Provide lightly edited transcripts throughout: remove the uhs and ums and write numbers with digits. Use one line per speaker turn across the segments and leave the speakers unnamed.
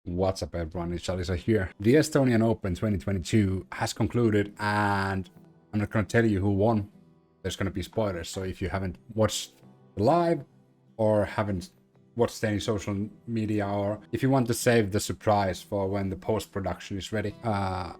What's up everyone, it's Alisa here. The Estonian Open 2022 has concluded and I'm not going to tell you who won. There's going to be spoilers, so if you haven't watched the live or haven't watched any social media, or if you want to save the surprise for when the post-production is ready,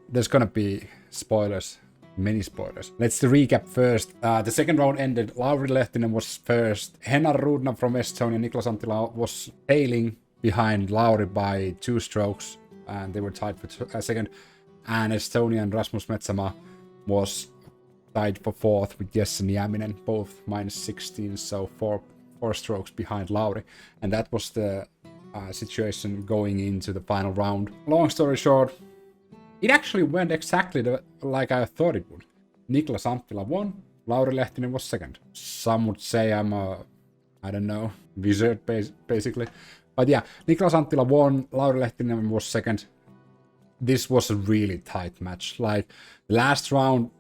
there's going to be spoilers. Many spoilers. Let's recap first. The second round ended. Lauri Lehtinen was first. Hennar Rudna from Estonia, Niklas Anttila was tailing behind Lauri by 2 strokes, and they were tied for second. And Estonian Rasmus Metsamaa was tied for fourth with Jesse Nieminen, both -16, so four strokes behind Lauri. And that was the situation going into the final round. Long story short, it actually went exactly like I thought it would. Niklas Anttila won, Lauri Lehtinen was second. Some would say I'm a, I don't know, wizard basically. But yeah, Niklas Anttila won, Lauri Lehtinen was second. This was a really tight match. Like, last round,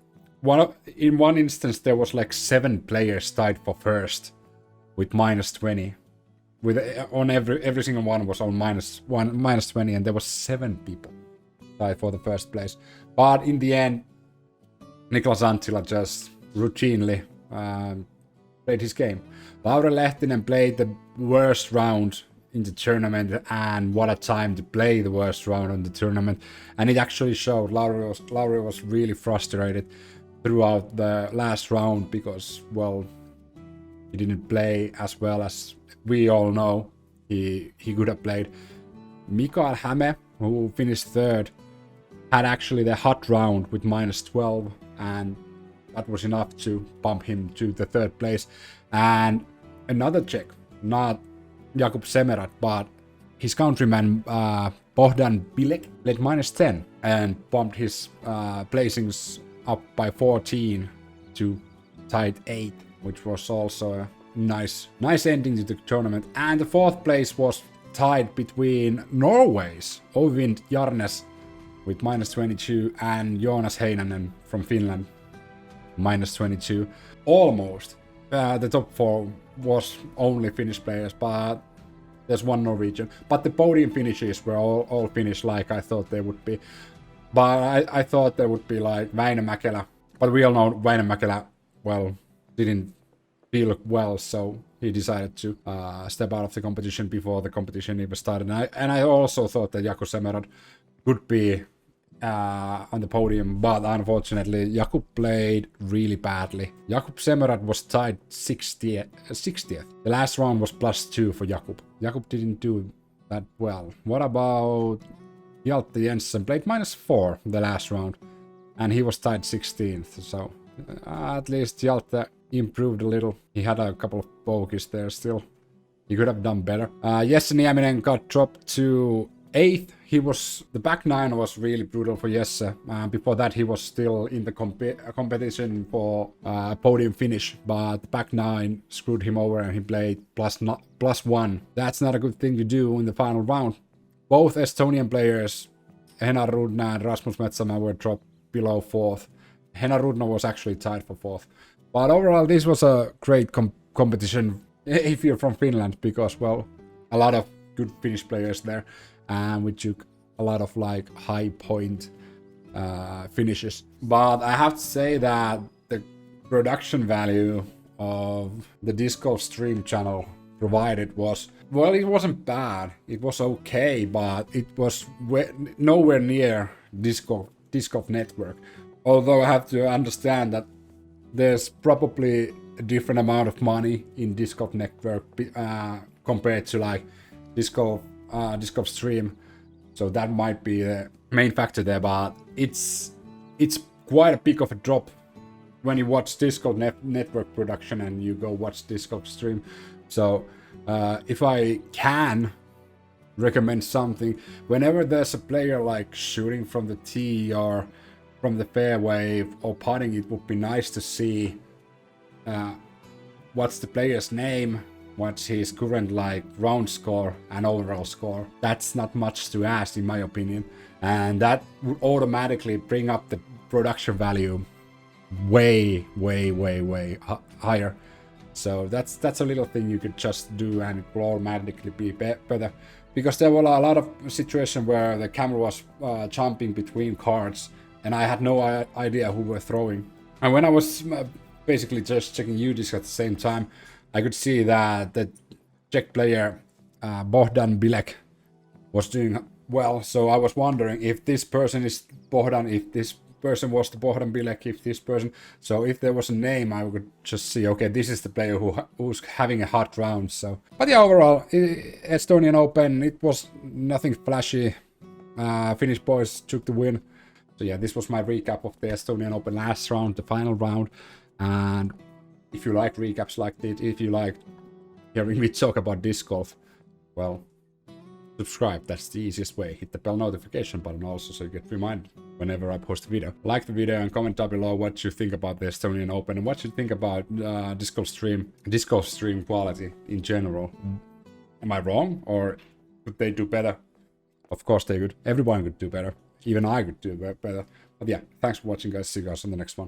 in one instance there was like 7 players tied for first with -20. On every single one was on -20, and there was 7 people tied for the first place. But in the end, Niklas Anttila just routinely played his game. Lauri Lehtinen played the worst round in the tournament, and what a time to play the worst round in the tournament. And it actually showed. Lauri was really frustrated throughout the last round because, well, he didn't play as well as we all know he could have played. Mikael Häme, who finished third, had actually the hot round with -12, and that was enough to bump him to the third place. And another Czech, not Jakub Semerat, but his countryman Bohdan Bilek, led -10 and bumped his placings up by 14 to tied 8, which was also a nice ending to the tournament. And the fourth place was tied between Norway's Oivind Jarnes with -22 and Joonas Heinänen from Finland -22. Almost. The top 4 was only Finnish players, but there's one Norwegian. But the podium finishes were all Finnish, like I thought they would be. But I thought there would be like Väinö Mäkelä. But we all know Väinö Mäkelä, well, didn't feel well, so he decided to step out of the competition before the competition even started. And I also thought that Jakub Semerat could be on the podium, but unfortunately Jakub played really badly. Jakub Semerat was tied 60th. The last round was +2 for Jakub. Jakub didn't do that well. What about Hjalte Jensen? Played -4 the last round, and he was tied 16th, so at least Hjalte improved a little. He had a couple of bogeys there still. He could have done better. Jesse Nieminen got dropped to 8th. The back 9 was really brutal for Jesse. Before that, he was still in the competition for podium finish, but the back 9 screwed him over and he played +1. That's not a good thing to do in the final round. Both Estonian players, Hennar Rudna and Rasmus Metsamaa, were dropped below 4th. Hennar Rudna was actually tied for 4th. But overall, this was a great competition if you're from Finland, because, well, a lot of good Finnish players there, and we took a lot of like high point finishes. But I have to say that the production value of the Disc Golf Stream channel provided was, well, it wasn't bad. It was okay, but it was nowhere near Disc Golf Network. Although I have to understand that there's probably a different amount of money in Disc Golf Network compared to like Disc Golf Stream, so that might be the main factor there. But it's quite a big of a drop when you watch Disc Golf Network production and you go watch Disc Golf Stream. So if I can recommend something, whenever there's a player like shooting from the tee or from the fairway or putting, it would be nice to see what's the player's name, what's his current like round score and overall score. That's not much to ask, in my opinion, and that would automatically bring up the production value way higher. So that's a little thing you could just do, and it will automatically be better. because there were a lot of situations where the camera was jumping between cards, and I had no idea who were throwing. And when I was basically just checking UDisc at the same time, I could see that the Czech player Bohdan Bilek was doing well. So I was wondering if this person is Bohdan, if this person was the Bohdan Bilek, if this person. So if there was a name, I could just see, okay, this is the player who's having a hot round. So, but yeah, overall, Estonian Open, it was nothing flashy. Finnish boys took the win. So yeah, this was my recap of the Estonian Open last round, the final round. And if you like recaps like this, if you like hearing me talk about disc golf, well, subscribe. That's the easiest way. Hit the bell notification button also so you get reminded whenever I post a video. Like the video and comment down below what you think about the Estonian Open and what you think about disc golf stream quality in general. Am I wrong, or could they do better? Of course they could. Everyone could do better. Even I could do better. But yeah, thanks for watching, guys. See you guys on the next one.